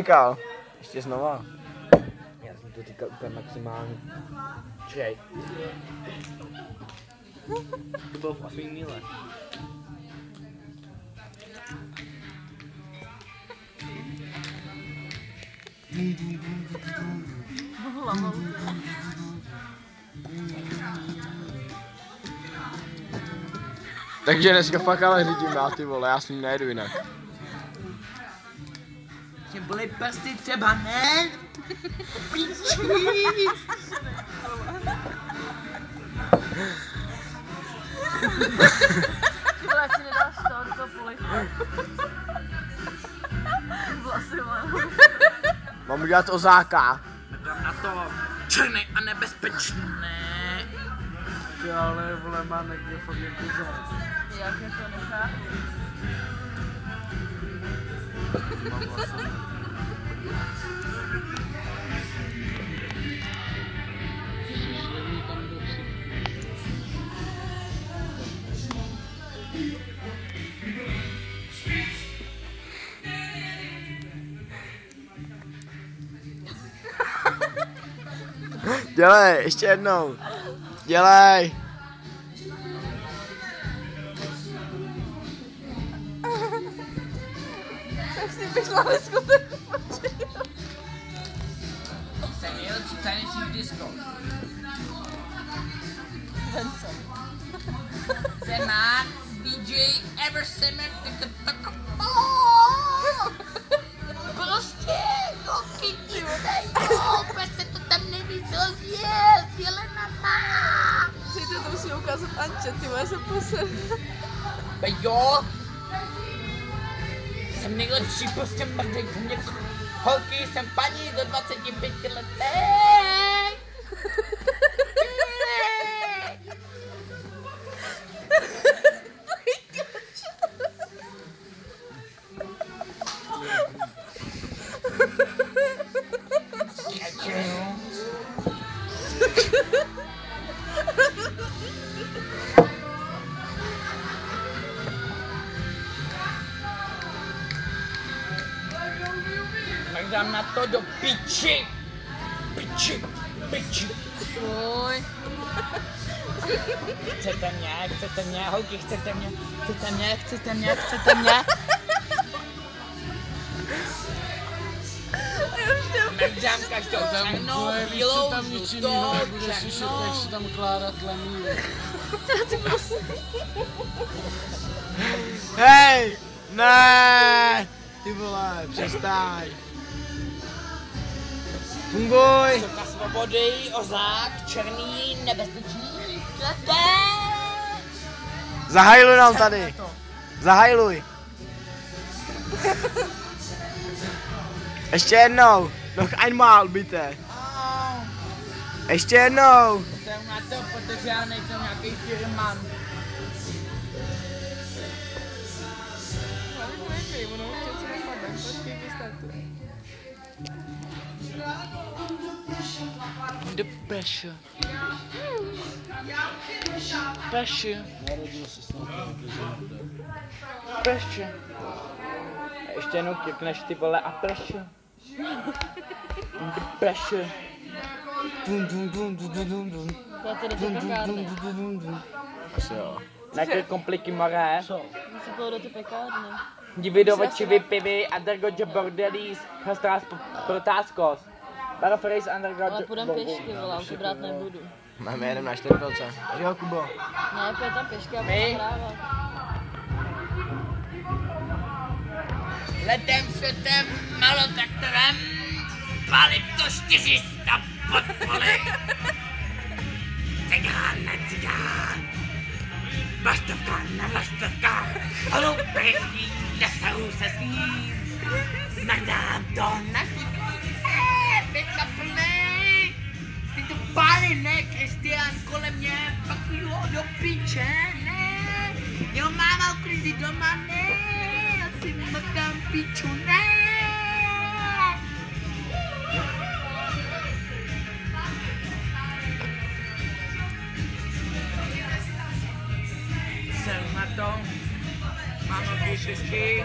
Říkal, ještě znova. Já jsem to říkal úplně maximálně. Čej. To bylo v 8 míle. Takže dneska fakt ale řídím já, ty vole, já s ním nejedu jinak. Že byly prsty třeba, ne? Píči! Ale si nedáš to polichu. Vlasy mám. Mám udělat ozáka. Dám na to černý a nebezpečné. Ty ale vole má někde fakt jako zás. Jak je to nechápu? Mám vlastně. Dělej, ještě jednou. Dělej. Tak si vyšla diskotéku. Jsem nejlepší taneční disco. Vence. Jsem Mark, DJ, ever summer, prostě, koky ti proč se to tam neví, co Jelena má. Přijďte, to musím ukázat Anče, ty moje se posel. Jo. Jsem nejlepší, prostě mrdej po mě. Holky, jsem paní do 25 letech. Tak dám na to do piči. Piči. Fuj. Chcete mě, holky, chcete mě. Tak dám každou černou, bílou, žlutou, Nebudeš slyšet, jak se tam Klára tlemí. Hej! Ne! Ty vole, přestaň. Funguj! Soka svobody, ozák, černý, nebezpečný, kletec. Zahajluj nám tady. Zahajluj. Ještě jednou. Noch einmal, bitte. Ještě jednou. Jsem na to, protože já nejsem nějaký firman. The pressure. Pressure. Narodil se snad Pressure. Ještě jednou klikneš ty vole a pressure. Pressure. To je tedy do pekárny. Asi jo. Nějaké kompliky maré. Co? Musí půjdu do ty pekárny. Divy do oči vypivy, undergojo bordelis, hastrás protáskos. Paraphrase undergojo... Ale půjdem pěšky, vole, už brát nebudu. Máme jedem na 4%. Jo, Kubo. Ne, půjde tam pěšky a My? budeme hrávat. Letem světem, malotraktorem, palím to 400 podpoly. Cigán na cigán, vlaštovka na vlaštovka, hloupejší nesou se s ním. Nadám to na bytla plný, ty to pálí, ne, Kristián kolem mě, pak jo, do piče, ne, jo, máma uklízí doma, ne, já si mrdám piču, ne. Jsem na tom, mám 2 šestky,